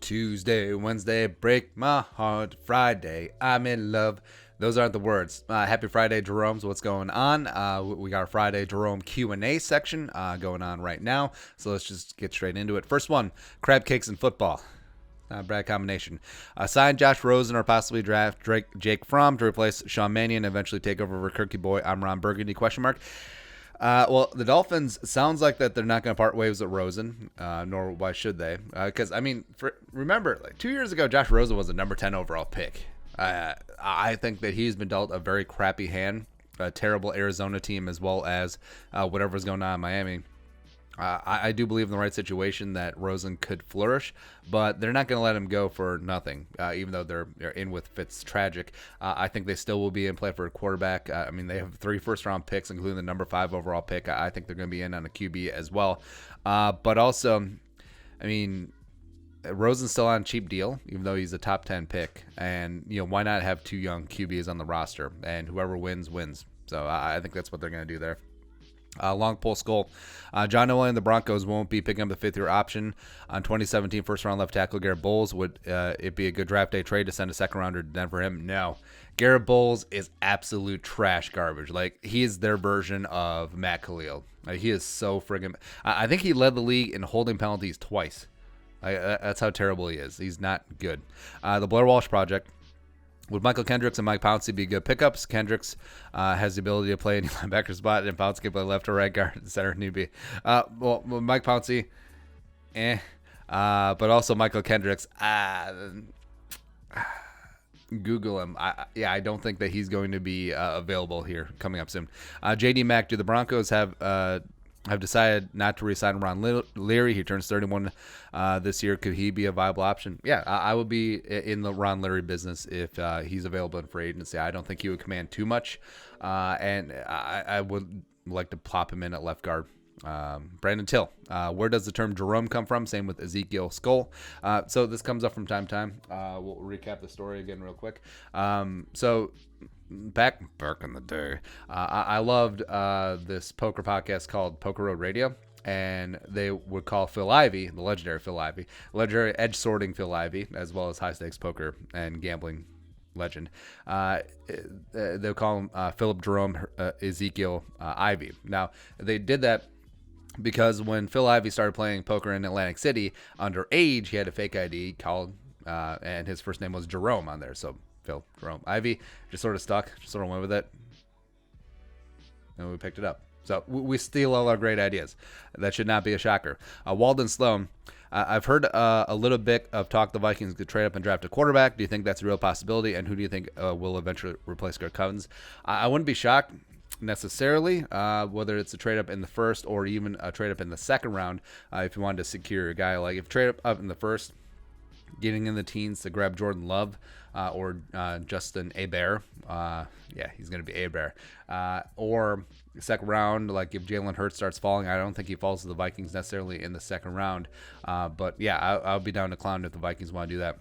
Tuesday, Wednesday, break my heart. Friday, I'm in love. Those aren't the words. Happy Friday, Jeromes. What's going on? We got our Friday Jerome Q&A section going on right now. So let's just get straight into it. First one, crab cakes and football. Bad combination. Sign Josh Rosen or possibly draft Jake Fromm to replace Sean Mannion and eventually take over for Kirky Boy. I'm Ron Burgundy, question mark. Well, the Dolphins sounds like that they're not going to part ways with Rosen, nor why should they? Because, remember, like 2 years ago, Josh Rosen was a number 10 overall pick. I think that he's been dealt a very crappy hand, a terrible Arizona team, as well as whatever's going on in Miami. I do believe in the right situation that Rosen could flourish, but they're not going to let him go for nothing, even though they're in with Fitz tragic. I think they still will be in play for a quarterback. They have 3 first-round picks, including the number 5 overall pick. I think they're going to be in on a QB as well. But also, Rosen's still on a cheap deal, even though he's a top 10 pick. And, why not have 2 young QBs on the roster? And whoever wins, wins. So I think that's what they're going to do there. Long pull skull. John Nolan and the Broncos won't be picking up the 5th-year option on 2017 first-round left tackle Garrett Bowles. Would it be a good draft day trade to send a second-rounder to Denver for him? No. Garrett Bowles is absolute trash garbage. Like, he is their version of Matt Khalil. He is so friggin'... I think he led the league in holding penalties twice. That's how terrible he is. He's not good. The Blair Walsh Project. Would Michael Kendricks and Mike Pouncey be good pickups? Kendricks has the ability to play any linebacker spot, and Pouncey can play left or right guard, center, newbie. Well, Mike Pouncey, but also Michael Kendricks. Google him. I don't think that he's going to be available here coming up soon. JD Mack, do the Broncos have decided not to re-sign Ron Leary? He turns 31 this year. Could he be a viable option? Yeah, I would be in the Ron Leary business if he's available in free agency. I don't think he would command too much, and I would like to plop him in at left guard. Brandon Till, where does the term Jerome come from? Same with Ezekiel Skull. So this comes up from time to time. We'll recap the story again real quick. So back in the day, I loved this poker podcast called Poker Road Radio, and they would call Phil Ivey, the legendary Phil Ivey, legendary edge sorting Phil Ivey, as well as high stakes poker and gambling legend. They'll call him Philip Jerome Ezekiel Ivey. Now, they did that because when Phil Ivey started playing poker in Atlantic City underage, he had a fake ID called, and his first name was Jerome on there. So Phil Jerome Ivey just sort of stuck, just sort of went with it, and we picked it up. So we steal all our great ideas. That should not be a shocker. Walden Sloan, I've heard a little bit of talk the Vikings could trade up and draft a quarterback. Do you think that's a real possibility? And who do you think will eventually replace Kirk Cousins? I wouldn't be shocked necessarily, whether it's a trade up in the first or even a trade up in the second round. If you wanted to secure a guy, like if trade up in the first, getting in the teens to grab Jordan Love or Justin Hebert. He's going to be Hebert. Or second round, like if Jalen Hurts starts falling, I don't think he falls to the Vikings necessarily in the second round. But yeah, I'll be down to clown if the Vikings want to do that.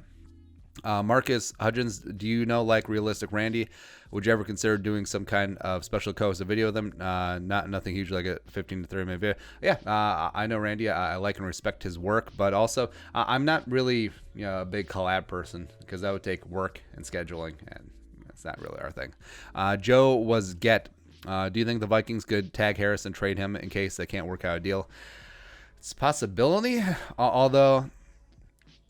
Marcus Hudgens, do you know realistic Randy? Would you ever consider doing some kind of special co-host video of them? Nothing huge, like a 15 to 30 minute video. Yeah, I know Randy. I like and respect his work, but also I'm not really a big collab person because that would take work and scheduling, and that's not really our thing. Joe was get. Do you think the Vikings could tag Harris and trade him in case they can't work out a deal? It's a possibility, although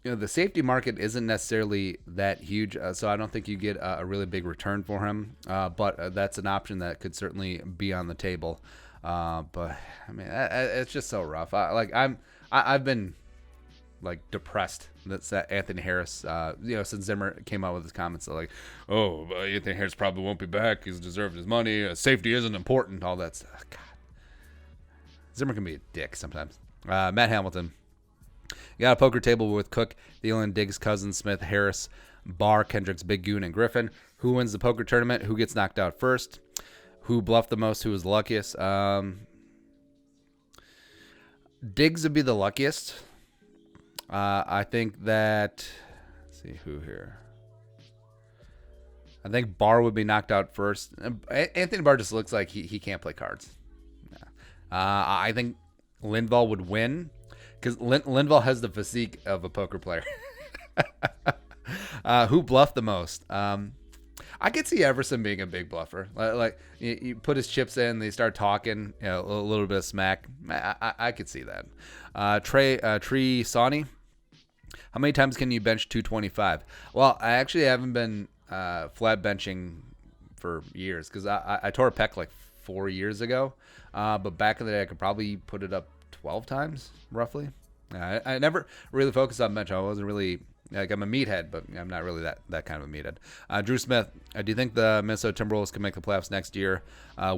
the safety market isn't necessarily that huge, so I don't think you get a really big return for him. But that's an option that could certainly be on the table. But it's just so rough. I've been depressed that Anthony Harris, since Zimmer came out with his comments like, Anthony Harris probably won't be back. He's deserved his money. Safety isn't important. All that stuff. God, Zimmer can be a dick sometimes. Matt Hamilton. You got a poker table with Cook, Thielen, Diggs, Cousins, Smith, Harris, Barr, Kendricks, Big Goon, and Griffin. Who wins the poker tournament? Who gets knocked out first? Who bluffed the most? Who was the luckiest? Diggs would be the luckiest. I think that... Let's see who here. I think Barr would be knocked out first. Anthony Barr just looks like he can't play cards. I think Linval would win because Linval has the physique of a poker player. Who bluffed the most? I could see Everson being a big bluffer. Like you put his chips in, they start talking, a little bit of smack. I could see that. Tree Sawney. How many times can you bench 225? Well, I actually haven't been flat benching for years because I tore a pec like 4 years ago. But back in the day, I could probably put it up 12 times, roughly. I never really focused on bench. I wasn't really, like, I'm a meathead, but I'm not really that kind of a meathead. Drew Smith, do you think the Minnesota Timberwolves can make the playoffs next year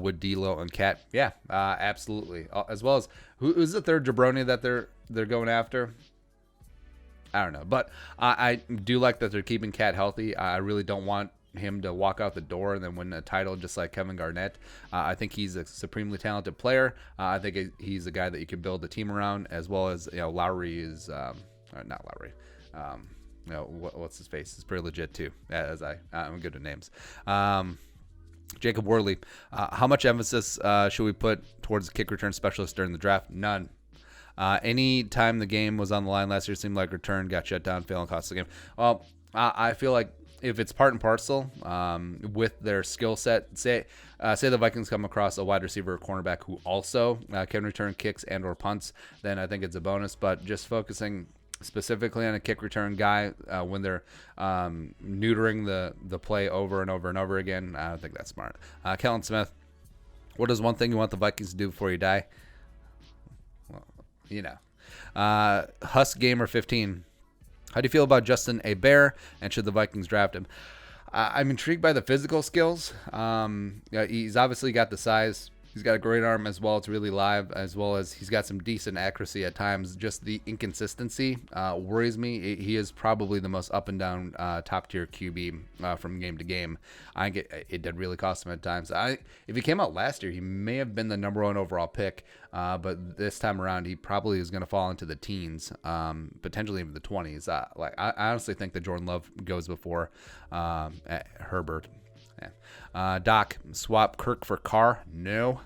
with D'Lo and Cat? Yeah, absolutely. As well as, who's the third jabroni that they're going after? I don't know, but I do like that they're keeping Cat healthy. I really don't want him to walk out the door and then win a title just like Kevin Garnett. I think he's a supremely talented player. I think he's a guy that you can build a team around, as well as, Lowry is not Lowry. What's his face? It's pretty legit too. As I'm good at names. Jacob Worley, how much emphasis should we put towards kick return specialist during the draft? None. Any time the game was on the line last year, seemed like return got shut down, failing cost the game. Well, I feel like if it's part and parcel with their skill set, say the Vikings come across a wide receiver or cornerback who also can return kicks and or punts, then I think it's a bonus. But just focusing specifically on a kick return guy when they're neutering the play over and over and over again, I don't think that's smart. Kellen Smith, what is one thing you want the Vikings to do before you die? Husk Gamer 15. How do you feel about Justin Hebert, and should the Vikings draft him? I'm intrigued by the physical skills. He's obviously got the size. He's got a great arm as well. It's really live, as well as he's got some decent accuracy at times. Just the inconsistency worries me. He is probably the most up and down top tier QB from game to game. I think it did really cost him at times. If he came out last year, he may have been the number 1 overall pick, but this time around, he probably is going to fall into the teens, potentially even the 20s. I honestly think that Jordan Love goes before Herbert. Doc, swap Kirk for Carr? No.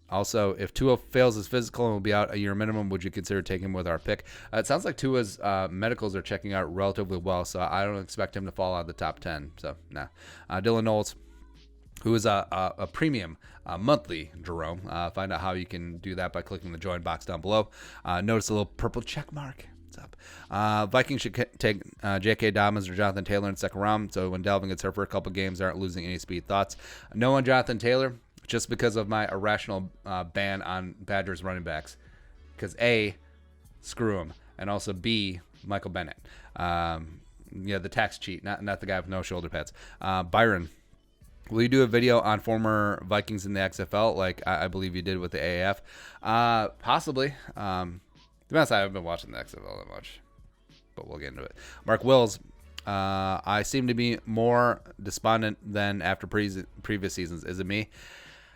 Also, if Tua fails his physical and will be out a year minimum, would you consider taking him with our pick? It sounds like Tua's medicals are checking out relatively well, so I don't expect him to fall out of the top 10. So, nah. Dylan Knowles, who is a premium monthly Jerome. Find out how you can do that by clicking the join box down below. Notice a little purple check mark. Vikings should take J.K. Dobbins or Jonathan Taylor in the second round, so when Dalvin gets hurt for a couple games, they aren't losing any speed. Thoughts? No on Jonathan Taylor, just because of my irrational ban on Badgers running backs. Because A, screw him, and also B, Michael Bennett. The tax cheat, not the guy with no shoulder pads. Byron, will you do a video on former Vikings in the XFL, like I believe you did with the AAF? Possibly. To be honest, I haven't been watching the XFL that much, but we'll get into it. Mark Wills, I seem to be more despondent than after previous seasons. Is it me?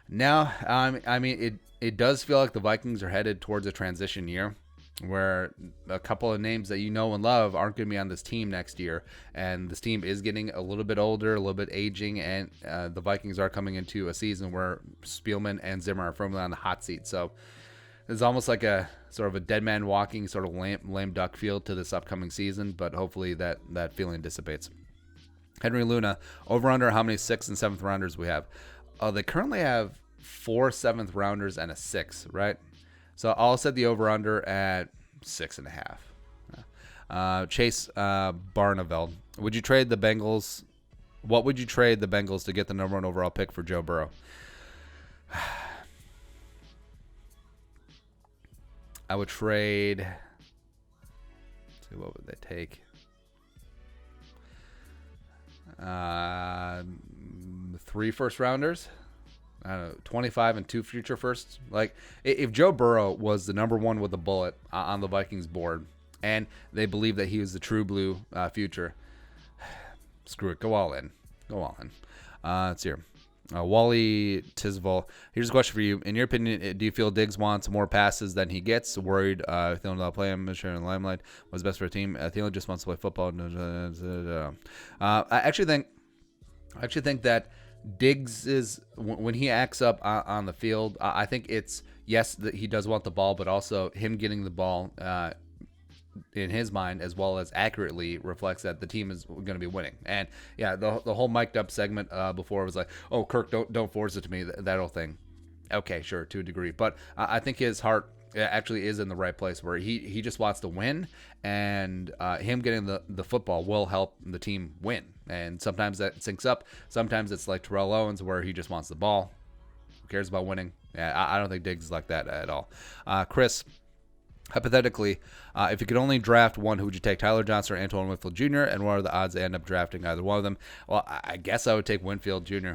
No, it does feel like the Vikings are headed towards a transition year where a couple of names that you know and love aren't going to be on this team next year, and this team is getting a little bit older, a little bit aging, and the Vikings are coming into a season where Spielman and Zimmer are firmly on the hot seat. So it's almost like a sort of a dead man walking, sort of lame duck feel to this upcoming season, but hopefully that feeling dissipates. Henry Luna, over under how many 6th and 7th rounders we have? They currently have 4 7th rounders and a 6, right? So I'll set the over under at 6.5. Chase Barneveld, would you trade the Bengals? What would you trade the Bengals to get the number 1 overall pick for Joe Burrow? I would trade. Let's see, what would they take? 3 first rounders. I don't know, 25 and 2 future firsts. Like, if Joe Burrow was the number 1 with a bullet on the Vikings board, and they believe that he was the true blue future, screw it. Go all in. Let's hear. Wally Tisval, here's a question for you. In your opinion, do you feel Diggs wants more passes than he gets? Worried Thielen will play him, sharing the limelight. What's best for a team? Thielen just wants to play football. I actually think that Diggs is, when he acts up on the field, I think it's, yes, that he does want the ball, but also him getting the ball in his mind, as well as accurately reflects that the team is going to be winning. And yeah, the whole mic'd up segment before was like, oh, Kirk, don't force it to me, that whole thing. Okay, sure, to a degree, but I think his heart actually is in the right place, where he just wants to win, and him getting the football will help the team win. And sometimes that syncs up. Sometimes it's like Terrell Owens, where he just wants the ball. Who cares about winning? Yeah, I don't think Diggs is like that at all. Chris, hypothetically, if you could only draft one, who would you take? Tyler Johnson or Antoine Winfield Jr.? And what are the odds they end up drafting either one of them? Well, I guess I would take Winfield Jr.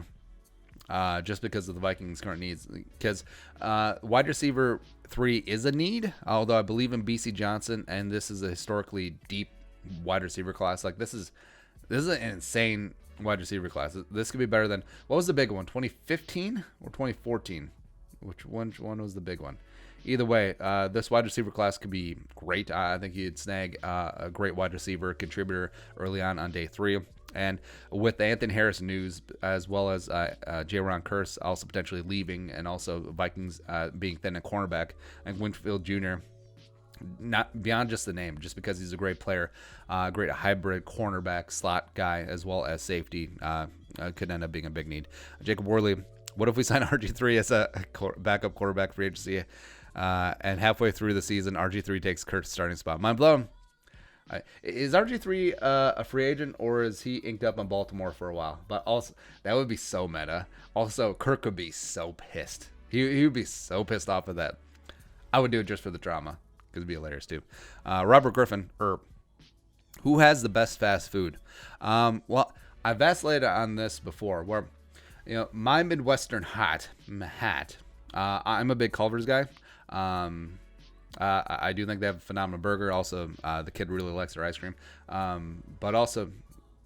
Just because of the Vikings' current needs. Because wide receiver 3 is a need, although I believe in BC Johnson, and this is a historically deep wide receiver class. Like, this is an insane wide receiver class. This could be better than, what was the big one, 2015 or 2014? Which one was the big one? Either way, this wide receiver class could be great. I think you'd snag a great wide receiver contributor early on day 3. And with the Anthony Harris news, as well as Jeromes Curse also potentially leaving, and also Vikings being thin at cornerback, and Winfield Jr., not beyond just the name, just because he's a great player, great hybrid cornerback slot guy, as well as safety, could end up being a big need. Jacob Worley, what if we sign RG3 as a backup quarterback free agency, and halfway through the season, RG3 takes Kurt's starting spot? Mind blown. Is RG3 a free agent, or is he inked up in Baltimore for a while? But also, that would be so meta. Also, Kirk would be so pissed. He would be so pissed off of that. I would do it just for the drama, because it'd be hilarious too. Robert Griffin, who has the best fast food? Well, I've vacillated on this before, where, my Midwestern hat. I'm a big Culver's guy. I do think they have a phenomenal burger. Also, the kid really likes their ice cream. But also,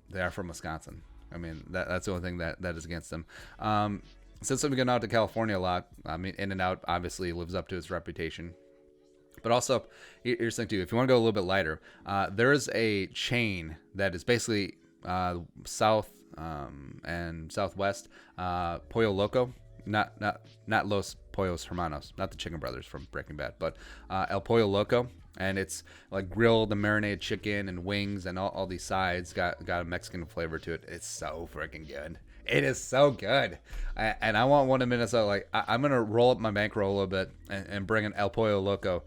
they are from Wisconsin. I mean, that's the only thing that is against them. Since I'm getting out to California a lot, I mean, In-N-Out obviously lives up to its reputation. But also, here's the thing too. If you want to go a little bit lighter, there is a chain that is basically south and southwest. Pollo Loco, not Los Pollos Hermanos, not the Chicken Brothers from Breaking Bad, but El Pollo Loco, and it's like grilled and marinated chicken and wings and all these sides. Got a Mexican flavor to it. It's so freaking good. It is so good. And I want one in Minnesota. Like, I'm going to roll up my bankroll a little bit and bring an El Pollo Loco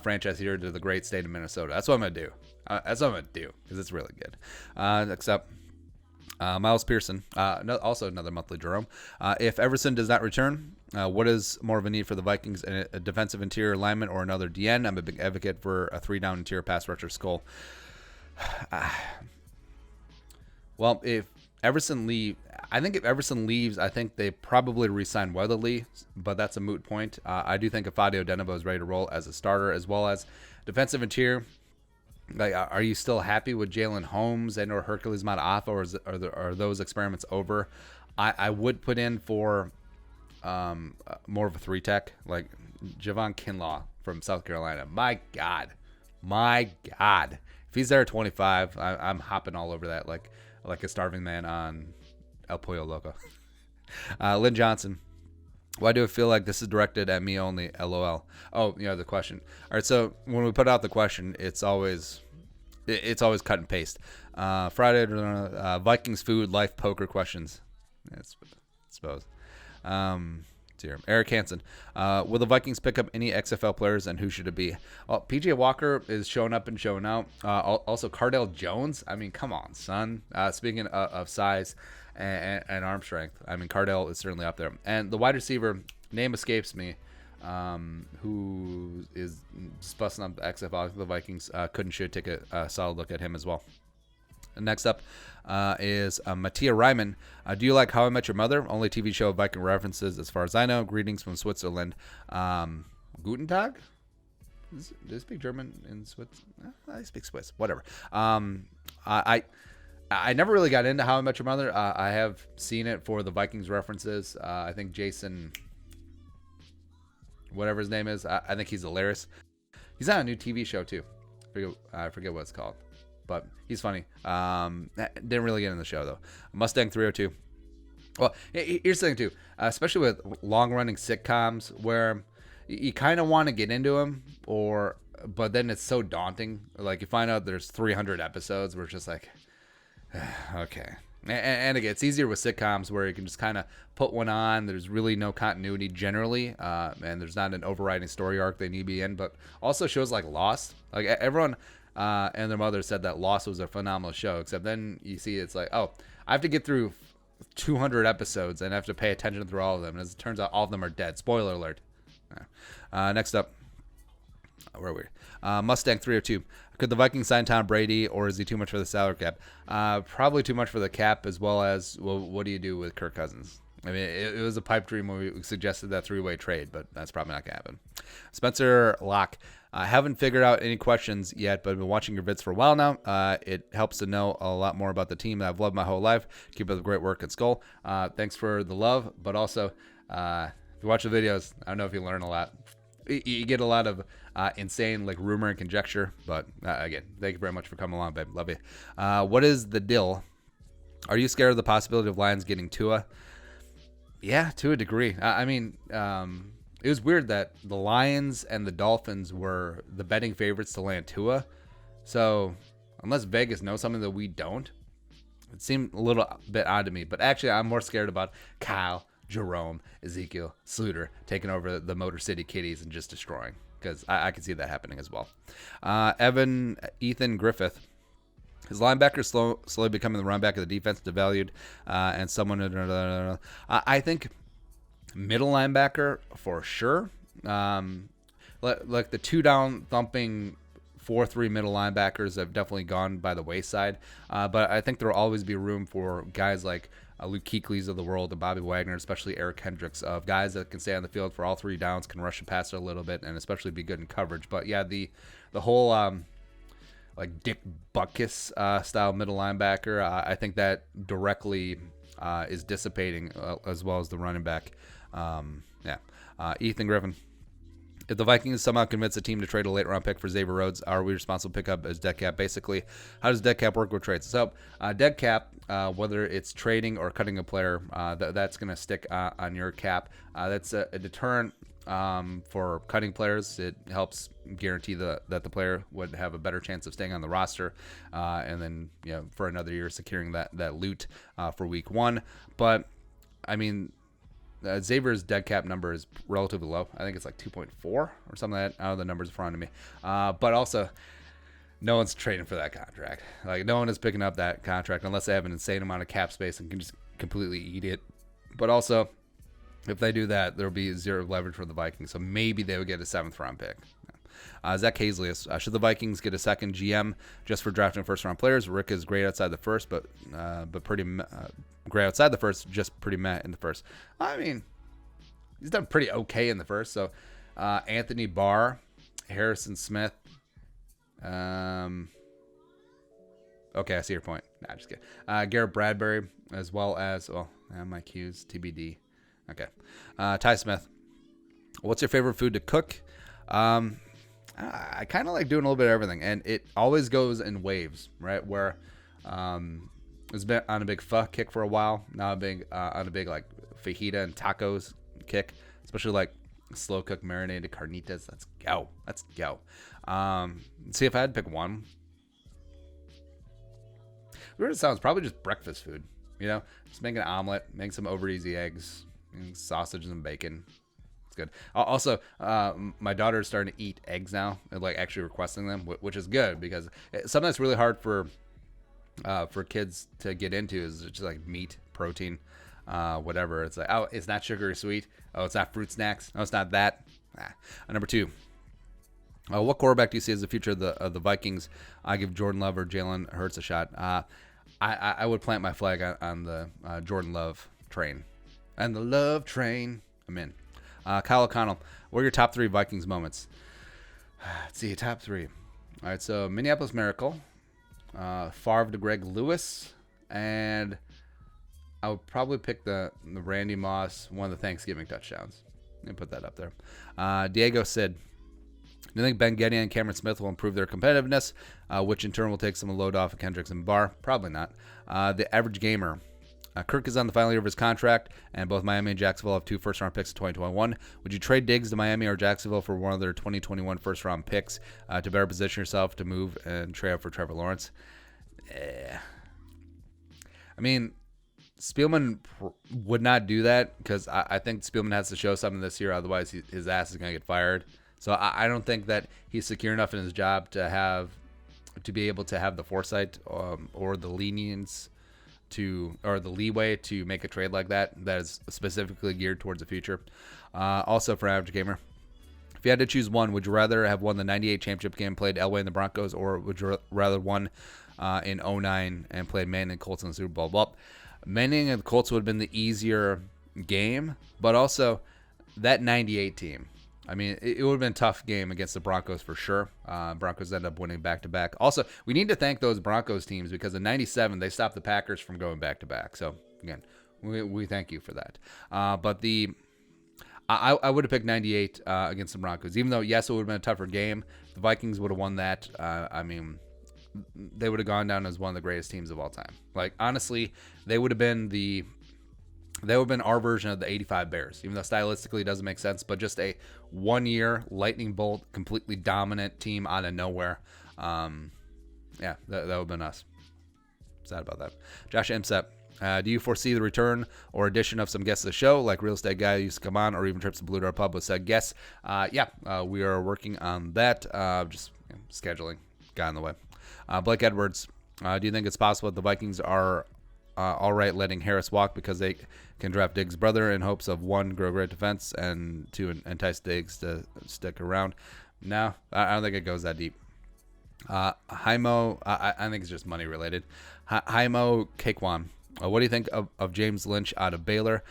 franchise here to the great state of Minnesota. That's what I'm going to do. That's what I'm going to do, because it's really good. Next up, Miles Pearson, also another monthly Jerome. If Everson does not return, what is more of a need for the Vikings? A defensive interior lineman or another DN? I'm a big advocate for a 3-down interior pass rusher skull. Well, if Everson leaves, I think they probably re-sign Weatherly, but that's a moot point. I do think Afadio Denebo is ready to roll as a starter, as well as defensive interior. Like, are you still happy with Jalen Holmes and or Hercules Mataafa, or are those experiments over? I would put in for more of a 3-tech, like Javon Kinlaw from South Carolina. My God. If he's there at 25, I'm hopping all over that like a starving man on El Pollo Loco. Lynn Johnson. Why do I feel like this is directed at me only? LOL. Oh, the question. All right, so when we put out the question, it's always cut and paste. Friday, Vikings food, life, poker questions. I suppose. Eric Hansen. Will the Vikings pick up any XFL players, and who should it be? Well, PJ Walker is showing up and showing out. Also, Cardell Jones. I mean, come on, son. Speaking of size and arm strength, I mean, Cardell is certainly up there. And the wide receiver, name escapes me, who is just busting up the XFL. The Vikings could and should take a solid look at him as well. Next up is Mattia Ryman. Do you like How I Met Your Mother? Only TV show of Viking references, as far as I know. Greetings from Switzerland. Guten Tag? Do they speak German in Switzerland? I speak Swiss. Whatever. I never really got into How I Met Your Mother. I have seen it for the Vikings references. I think Jason, whatever his name is, I think he's hilarious. He's on a new TV show too. I forget what it's called, but he's funny. Didn't really get in the show though. Mustang 302. Well, here's the thing too, especially with long-running sitcoms where you kind of want to get into them, or but then it's so daunting. Like, you find out there's 300 episodes where it's just like, okay. And again, it's easier with sitcoms where you can just kind of put one on. There's really no continuity generally, and there's not an overriding story arc they need to be in. But also shows like Lost, like everyone and their mother said that Lost was a phenomenal show. Except then you see it's like, oh, I have to get through 200 episodes and I have to pay attention through all of them. And as it turns out, all of them are dead. Spoiler alert. Next up, where are we? Mustang 302. Could the Vikings sign Tom Brady, or is he too much for the salary cap? Probably too much for the cap, as well as, well, what do you do with Kirk Cousins? I mean, it was a pipe dream when we suggested that three-way trade, but that's probably not going to happen. Spencer Locke. I haven't figured out any questions yet, but I've been watching your vids for a while now. It helps to know a lot more about the team that I've loved my whole life. Keep up the great work at Skull. Thanks for the love, but also, if you watch the videos, I don't know if you learn a lot. You get a lot of insane like rumor and conjecture, but again, thank you very much for coming along, babe. Love you. What is the deal? Are you scared of the possibility of Lions getting Tua? Yeah, to a degree. I mean, it was weird that the Lions and the Dolphins were the betting favorites to land Tua. So unless Vegas knows something that we don't, it seemed a little bit odd to me. But actually, I'm more scared about Kyle, Jerome, Ezekiel, Sluter taking over the Motor City Kitties and just destroying, because I can see that happening as well. Ethan Griffith. His linebacker slowly becoming the run back of the defense, devalued, and someone. I think middle linebacker for sure. Like the 2-down thumping 4-3 middle linebackers have definitely gone by the wayside. But I think there will always be room for guys like Luke Kuechly's of the world and Bobby Wagner, especially Eric Hendricks, of guys that can stay on the field for all 3 downs, can rush the passer a little bit, and especially be good in coverage. But yeah, the whole like Dick Butkus style middle linebacker, I think that directly is dissipating as well as the running back. Ethan Griffin. If the Vikings somehow convince a team to trade a late round pick for Xavier Rhodes, are we responsible to pick up as dead cap? Basically, how does dead cap work with trades? So, dead cap, whether it's trading or cutting a player, that's going to stick on your cap. That's a deterrent for cutting players. It helps guarantee that the player would have a better chance of staying on the roster, and then for another year securing that loot for week 1. But I mean, Xavier's dead cap number is relatively low. I think it's like 2.4 or something like that. I don't know the numbers in front of me. But also, no one's trading for that contract. Like, no one is picking up that contract unless they have an insane amount of cap space and can just completely eat it. But also, if they do that, there'll be zero leverage for the Vikings. So maybe they would get a 7th round pick. Zach Hazley, should the Vikings get a second GM just for drafting first-round players? Rick is great outside the first, but pretty great outside the first, just pretty meh in the first. I mean, he's done pretty okay in the first. So Anthony Barr, Harrison Smith. Okay, I see your point. Nah, just kidding. Garrett Bradbury, as well as, my cues, TBD. Okay. Ty Smith. What's your favorite food to cook? I kind of like doing a little bit of everything, and it always goes in waves, right? Where it's been on a big pho kick for a while. Now on a big like fajita and tacos kick, especially like slow cooked marinated carnitas. Let's go. See if I had to pick one. Weird it sounds, probably just breakfast food. Just make an omelet, make some over easy eggs, sausage and bacon. Good. Also, my daughter is starting to eat eggs now, and like actually requesting them, which is good, because something that's really hard for kids to get into is just like meat, protein, whatever. It's like, oh, it's not sugary sweet. Oh, it's not fruit snacks. No, it's not that. Number 2. What quarterback do you see as the future of the Vikings? I give Jordan Love or Jalen Hurts a shot. I would plant my flag on the Jordan Love train, and the love train. I'm in. Kyle O'Connell, what are your top 3 Vikings moments? Let's see, top 3. All right, so Minneapolis Miracle, Favre to Greg Lewis, and I would probably pick the Randy Moss, one of the Thanksgiving touchdowns. Let me put that up there. Diego Sid, do you think Ben Getty and Cameron Smith will improve their competitiveness, which in turn will take some load off of Kendricks and Barr? Probably not. The Average Gamer, Kirk is on the final year of his contract, and both Miami and Jacksonville have 2 first-round picks in 2021. Would you trade Diggs to Miami or Jacksonville for one of their 2021 first-round picks to better position yourself to move and trade out for Trevor Lawrence? I mean, Spielman would not do that because I think Spielman has to show something this year. Otherwise, his ass is going to get fired. So I don't think that he's secure enough in his job to be able to have the foresight or the lenience or the leeway to make a trade like that is specifically geared towards the future. Also for Average Gamer, if you had to choose one, would you rather have won the 98 championship game, played Elway and the Broncos, or would you rather won in 09 and played Manning and Colts in the Super Bowl? Well, Manning and the Colts would have been the easier game, but also that 98 team. I mean, it would have been a tough game against the Broncos for sure. Broncos end up winning back-to-back. Also, we need to thank those Broncos teams because in 97, they stopped the Packers from going back-to-back. So, again, we thank you for that. But I would have picked 98 against the Broncos. Even though, yes, it would have been a tougher game, the Vikings would have won that. I mean, they would have gone down as one of the greatest teams of all time. Like, honestly, they would have been our version of the 85 Bears, even though stylistically it doesn't make sense, but just a one-year lightning bolt, completely dominant team out of nowhere. That would have been us. Sad about that. Josh Imsep, do you foresee the return or addition of some guests to the show, like Real Estate Guy who used to come on, or even trips to Blue Dart Pub with said guests? We are working on that. Scheduling got in the way. Blake Edwards, do you think it's possible that the Vikings are all right letting Harris walk because they can draft Diggs' brother in hopes of, 1, grow great defense, and 2, entice Diggs to stick around? No, I don't think it goes that deep. Haimo, I think it's just money related. Haimo Kekwan, what do you think of James Lynch out of Baylor?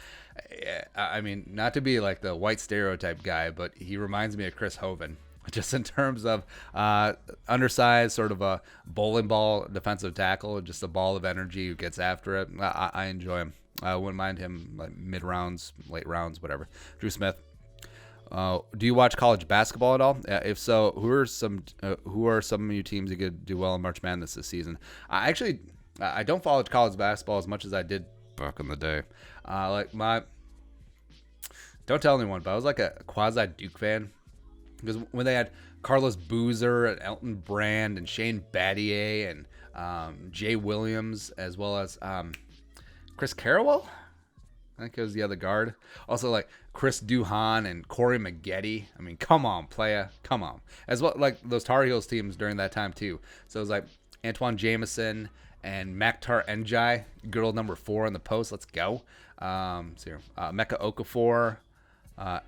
I mean, not to be like the white stereotype guy, but he reminds me of Chris Hovan. Just in terms of undersized, sort of a bowling ball defensive tackle, just a ball of energy who gets after it. I enjoy him. I wouldn't mind him like mid-rounds, late rounds, whatever. Drew Smith, do you watch college basketball at all? If so, who are some of your teams that could do well in March Madness this season? I don't follow college basketball as much as I did back in the day. Don't tell anyone, but I was like a quasi Duke fan. Because when they had Carlos Boozer and Elton Brand and Shane Battier and Jay Williams, as well as Chris Carrawell, I think it was the other guard. Also like Chris Duhon and Corey Maggette. I mean, come on, playa, come on. As well, like those Tar Heels teams during that time too. So it was like Antoine Jameson and Maktar Njai, good old number 4 in the post. Let's go. Mecca Okafor.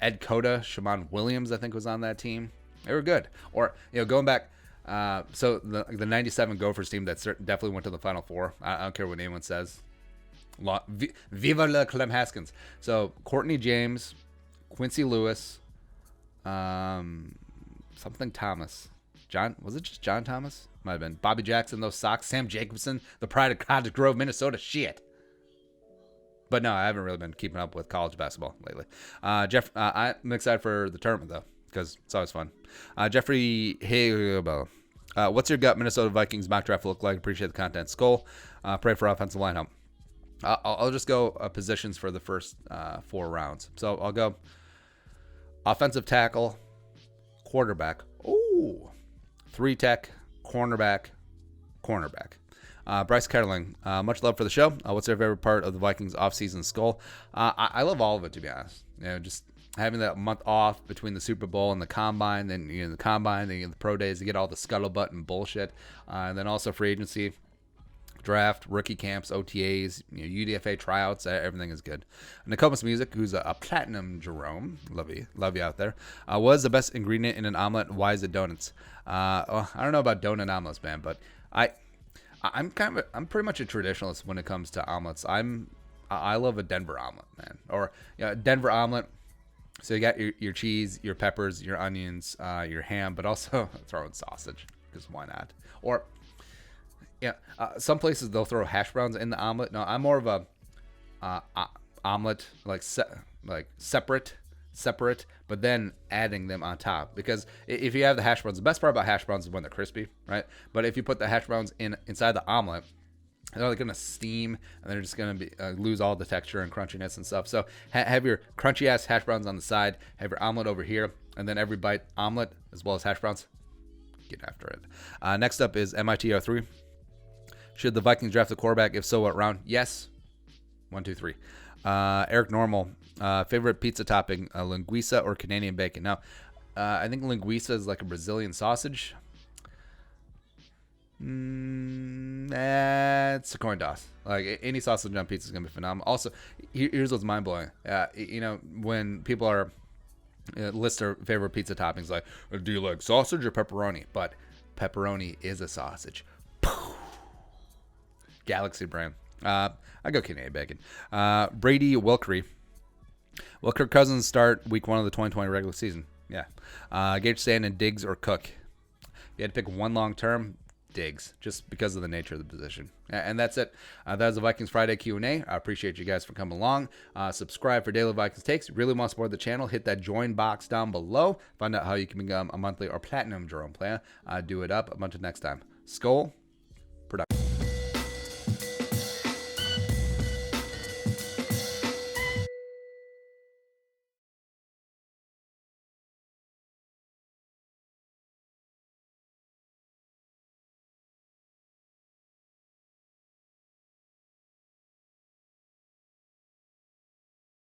Ed Cota, Shammond Williams, I think, was on that team. They were good. Or, going back, so the 97 Gophers team that definitely went to the Final Four. I don't care what anyone says. Viva la Clem Haskins. So, Courtney James, Quincy Lewis, something Thomas. Was it just John Thomas? Might have been. Bobby Jackson, those socks. Sam Jacobson, the pride of Cottage Grove, Minnesota. Shit. But no, I haven't really been keeping up with college basketball lately. I'm excited for the tournament, though, because it's always fun. Jeffrey Hayabel, what's your gut Minnesota Vikings mock draft look like? Appreciate the content. Skull, pray for offensive line help. I'll just go positions for the first 4 rounds. So I'll go offensive tackle, quarterback. Ooh. 3-tech, cornerback. Bryce Ketterling, much love for the show. What's your favorite part of the Vikings offseason Skull? I love all of it, to be honest. Just having that month off between the Super Bowl and the Combine, then the Combine, then the Pro Days to get all the scuttlebutt and bullshit, and then also free agency, draft, rookie camps, OTAs, UDFA tryouts, everything is good. Nokomis Music, who's a platinum Jerome, love you out there. What is the best ingredient in an omelet? Why is it donuts? I don't know about donut omelets, man, but I'm pretty much a traditionalist when it comes to omelets. I love a Denver omelet, man, or Denver omelet. So you got your cheese, your peppers, your onions, your ham, but also throw in sausage because why not? Or some places they'll throw hash browns in the omelet. No, I'm more of a omelet like separate, but then adding them on top. Because if you have the hash browns, the best part about hash browns is when they're crispy, right? But if you put the hash browns inside the omelet, they're going to steam, and they're just going to be lose all the texture and crunchiness and stuff. So have your crunchy ass hash browns on the side, have your omelet over here, and then every bite omelet as well as hash browns. Get after it. Next up is MITR3. Should the Vikings draft a quarterback? If so, what round? Yes. 1, 2, 3. Eric Normal. Favorite pizza topping, linguiça or Canadian bacon? Now, I think linguiça is like a Brazilian sausage. It's a coin toss. Like any sausage on pizza is gonna be phenomenal. Also, here's what's mind blowing. When people are list their favorite pizza toppings, like, do you like sausage or pepperoni? But pepperoni is a sausage. Galaxy brand. I go Canadian bacon. Brady Wilkery. Will Kirk Cousins start week 1 of the 2020 regular season? Yeah. Gage Sand and Diggs or Cook. If you had to pick one long term, Diggs, just because of the nature of the position. And that's it. That was the Vikings Friday Q&A. I appreciate you guys for coming along. Subscribe for daily Vikings takes. Really want to support the channel, hit that join box down below. Find out how you can become a monthly or platinum Jerome player. Do it up. Until next time. Skol. Production.